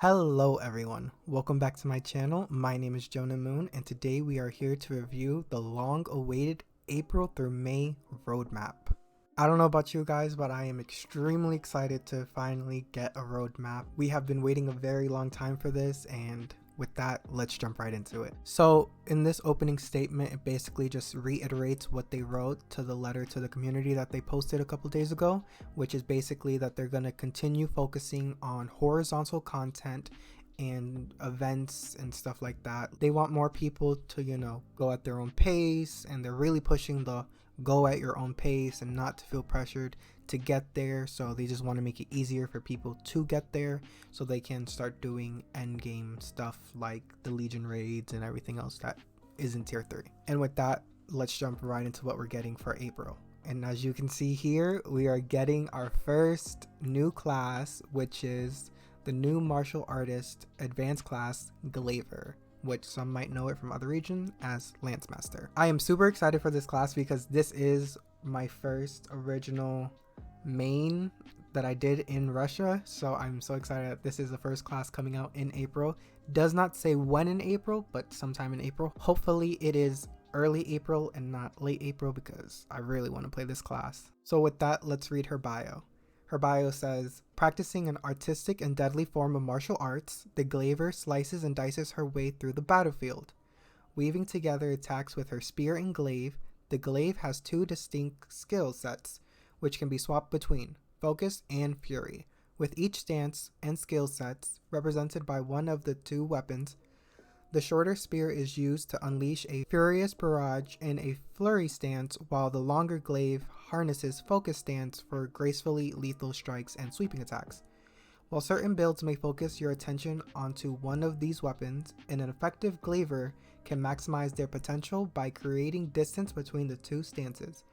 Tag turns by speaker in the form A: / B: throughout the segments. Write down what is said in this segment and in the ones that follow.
A: Hello everyone, welcome back to my channel. My name is Jonah Moon and today we are here to review the long-awaited April through May roadmap. I don't know about you guys, but I am extremely excited to finally get a roadmap. We have been waiting a very long time for this, and with that, let's jump right into it. So in this opening statement, it basically just reiterates what they wrote to the letter to the community that they posted a couple days ago, which is basically that they're going to continue focusing on horizontal content and events and stuff like that. They want more people to, go at their own pace, and they're really pushing the go at your own pace and not to feel pressured to get there. So they just want to make it easier for people to get there so they can start doing end game stuff like the Legion raids and everything else that is in tier 3. And with that, let's jump right into what we're getting for April. And as you can see here, we are getting our first new class, which is the new martial artist advanced class glaiver, which some might know it from other regions as Lance Master. I am super excited for this class because this is my first original main that I did in Russia, so I'm so excited that this is the first class coming out in April. Does not say when in April, but sometime in April. Hopefully it is early April and not late April because I really want to play this class. So with that, let's read her bio. Her bio says, practicing an artistic and deadly form of martial arts, the glaiver slices and dices her way through the battlefield. Weaving together attacks with her spear and glaive, the glaive has two distinct skill sets, which can be swapped between focus and fury, with each stance and skill sets represented by one of the two weapons. The shorter spear is used to unleash a furious barrage in a flurry stance, while the longer glaive harnesses focus stance for gracefully lethal strikes and sweeping attacks. While certain builds may focus your attention onto one of these weapons, an effective glaiver can maximize their potential by creating distance between the two stances,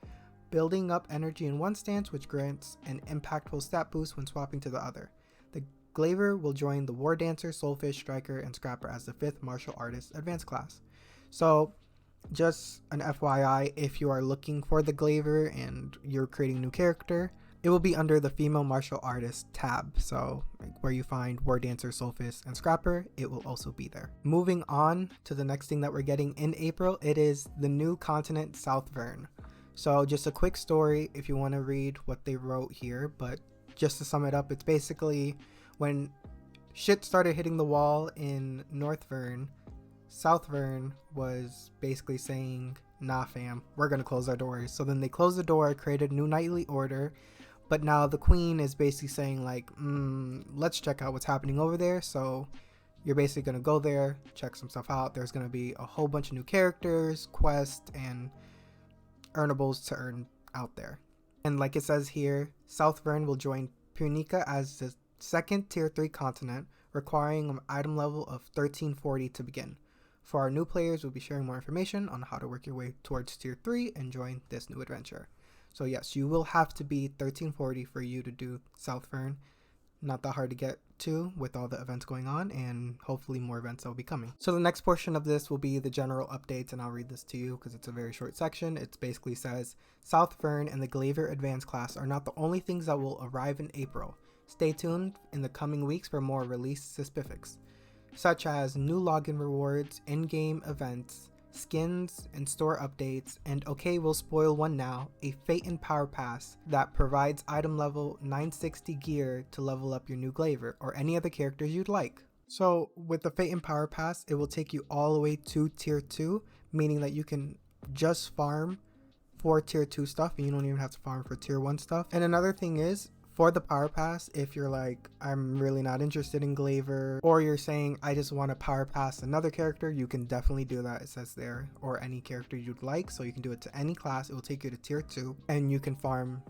A: building up energy in one stance which grants an impactful stat boost when swapping to the other. The glaiver will join the War Dancer, Soulfish, Striker, and Scrapper as the 5th martial artist advanced class. So just an FYI, if you are looking for the glaiver and you're creating a new character, it will be under the female martial artist tab. So where you find War Dancer, Soulfish, and Scrapper, it will also be there. Moving on to the next thing that we're getting in April, it is the new continent South Vern. So just a quick story if you want to read what they wrote here, but just to sum it up, it's basically when shit started hitting the wall in North Vern, South Vern was basically saying, nah fam, we're gonna close our doors. So then they closed the door, created a new knightly order, but now the queen is basically saying like, let's check out what's happening over there. So you're basically gonna go there, check some stuff out. There's gonna be a whole bunch of new characters, quests, and earnables to earn out there. And like it says here, South Vern will join Punica as the second tier 3 continent, requiring an item level of 1340 to begin. For our new players, we'll be sharing more information on how to work your way towards tier 3 and join this new adventure. So yes, you will have to be 1340 for you to do South Vern. Not that hard to get to with all the events going on, and hopefully more events that will be coming. So the next portion of this will be the general updates, and I'll read this to you because it's a very short section. It basically says, South Vern and the glaiver advanced class are not the only things that will arrive in April. Stay tuned in the coming weeks for more release specifics, such as new login rewards, in-game events, skins, and store updates, and okay, we'll spoil one now, a Fate and Power Pass that provides item level 960 gear to level up your new glaiver, or any other characters you'd like. So with the Fate and Power Pass, it will take you all the way to tier 2, meaning that you can just farm for tier 2 stuff, and you don't even have to farm for tier 1 stuff. And another thing is, for the Power Pass, if you're like, I'm really not interested in glaiver, or you're saying, I just want to Power Pass another character, you can definitely do that, it says there, or any character you'd like, so you can do it to any class. It will take you to tier 2, and you can farm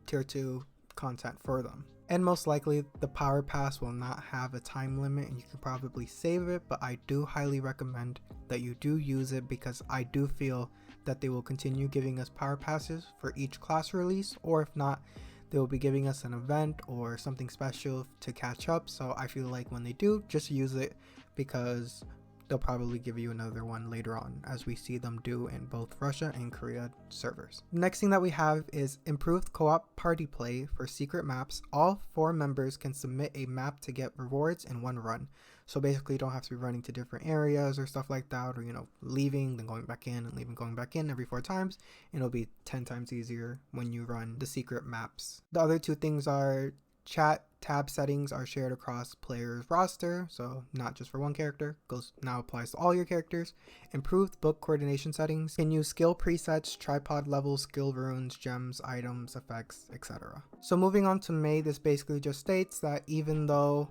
A: tier 2 content for them. And most likely, the Power Pass will not have a time limit, and you can probably save it, but I do highly recommend that you do use it, because I do feel that they will continue giving us Power Passes for each class release, or if not, they will be giving us an event or something special to catch up. So I feel like when they do, just use it, because they'll probably give you another one later on, as we see them do in both Russia and Korea servers. Next thing that we have is improved co-op party play for secret maps. All 4 members can submit a map to get rewards in one run. So basically you don't have to be running to different areas or stuff like that, or leaving, then going back in, and leaving, going back in every 4 times. It'll be 10 times easier when you run the secret maps. The other 2 things are chat tab settings are shared across players roster, so not just for one character, now applies to all your characters. Improved book coordination settings, can use skill presets, tripod levels, skill runes, gems, items, effects, etc. So moving on to May, this basically just states that even though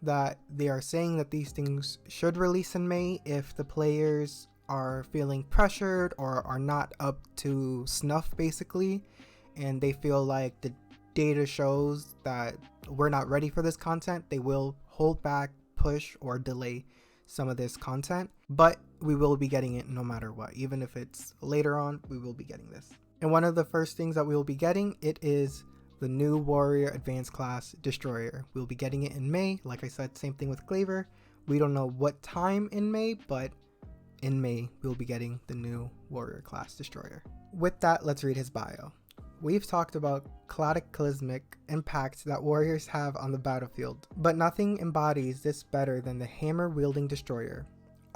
A: that they are saying that these things should release in May, if the players are feeling pressured or are not up to snuff basically, and they feel like the data shows that we're not ready for this content, they will hold back, push, or delay some of this content, but we will be getting it no matter what. Even if it's later on, we will be getting this. And one of the first things that we will be getting, it is the new warrior advanced class destroyer. We'll be getting it in May. Like I said, same thing with glaiver. We don't know what time in May, but in May we'll be getting the new warrior class destroyer. With that, let's read his bio. We've talked about cataclysmic impact that warriors have on the battlefield, but nothing embodies this better than the hammer-wielding destroyer.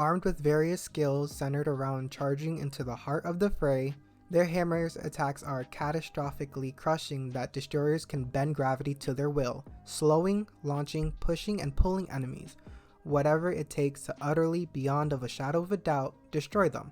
A: Armed with various skills centered around charging into the heart of the fray, their hammer's attacks are catastrophically crushing that destroyers can bend gravity to their will, slowing, launching, pushing, and pulling enemies, whatever it takes to utterly, beyond of a shadow of a doubt, destroy them.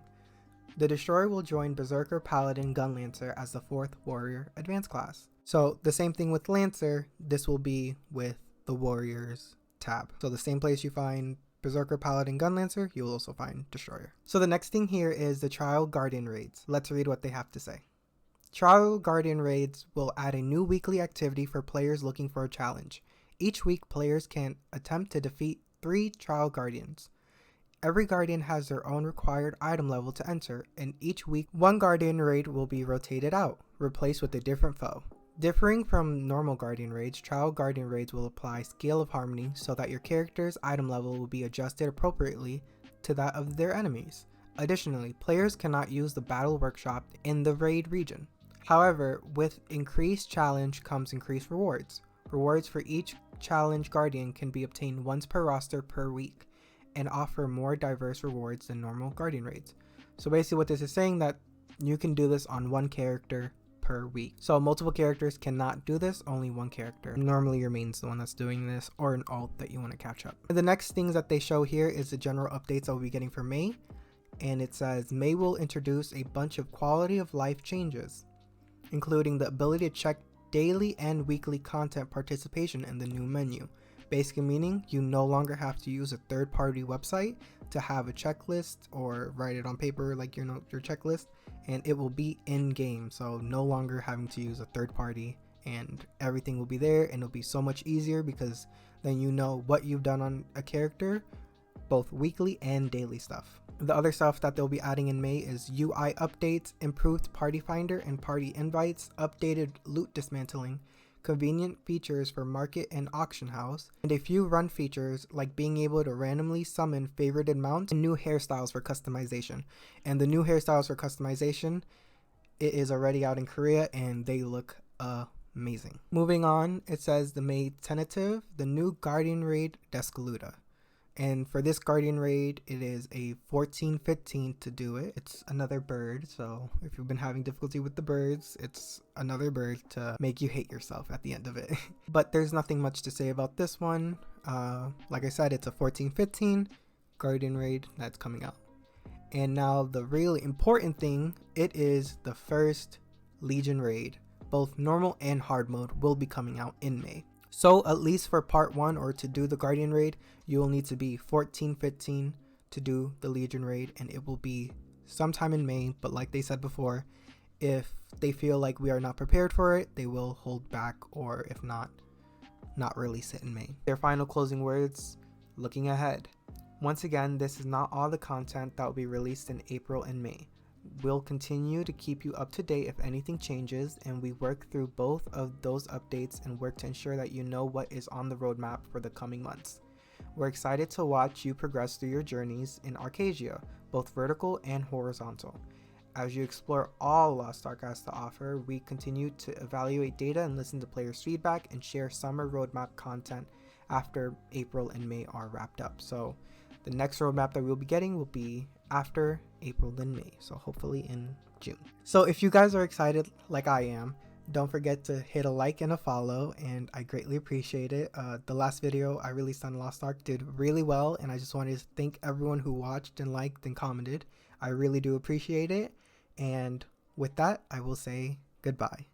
A: The destroyer will join Berserker, Paladin, Gunlancer as the 4th warrior advanced class. So the same thing with Lancer, this will be with the Warriors tab. So the same place you find Berserker, Paladin, Gunlancer, you will also find Destroyer. So the next thing here is the Trial Guardian raids. Let's read what they have to say. Trial Guardian raids will add a new weekly activity for players looking for a challenge. Each week, players can attempt to defeat 3 Trial Guardians. Every Guardian has their own required item level to enter, and each week, one Guardian raid will be rotated out, replaced with a different foe. Differing from normal Guardian raids, Trial Guardian raids will apply Scale of Harmony so that your character's item level will be adjusted appropriately to that of their enemies. Additionally, players cannot use the Battle Workshop in the raid region. However, with increased challenge comes increased rewards. Rewards for each challenge Guardian can be obtained once per roster per week, and offer more diverse rewards than normal Guardian raids. So basically what this is saying, that you can do this on one character per week. So multiple characters cannot do this, only one character. Normally your main's the one that's doing this, or an alt that you want to catch up. The next things that they show here is the general updates I'll be getting for May, and it says May will introduce a bunch of quality of life changes, including the ability to check daily and weekly content participation in the new menu. Basically meaning you no longer have to use a third-party website to have a checklist or write it on paper like your checklist, and it will be in-game. So no longer having to use a third party, and everything will be there, and it'll be so much easier because then you know what you've done on a character, both weekly and daily stuff. The other stuff that they'll be adding in May is UI updates, improved party finder and party invites, updated loot dismantling, convenient features for market and auction house, and a few run features like being able to randomly summon favorited mounts and new hairstyles for customization. And the new hairstyles for customization, it is already out in Korea and they look amazing. Moving on, it says the May tentative, the new Guardian raid Descaluda. And for this Guardian raid, it is a 14-15 to do it. It's another bird, so if you've been having difficulty with the birds, it's another bird to make you hate yourself at the end of it. But there's nothing much to say about this one. Like I said, it's a 14-15 Guardian raid that's coming out. And now the really important thing, it is the first Legion raid. Both normal and hard mode will be coming out in May. So at least for part 1, or to do the Guardian raid, you will need to be 14-15 to do the Legion raid, and it will be sometime in May. But like they said before, if they feel like we are not prepared for it, they will hold back, or if not release it in May. Their final closing words, looking ahead. Once again, this is not all the content that will be released in April and May. We'll continue to keep you up to date if anything changes, and we work through both of those updates and work to ensure that you know what is on the roadmap for the coming months. We're excited to watch you progress through your journeys in Arcadia, both vertical and horizontal. As you explore all Lost Ark has to offer, we continue to evaluate data and listen to players' feedback and share summer roadmap content after April and May are wrapped up. So the next roadmap that we'll be getting will be after April and May, so hopefully in June. So if you guys are excited like I am, don't forget to hit a like and a follow, and I greatly appreciate it. The last video I released on Lost Ark did really well, and I just wanted to thank everyone who watched and liked and commented. I really do appreciate it. And with that, I will say goodbye.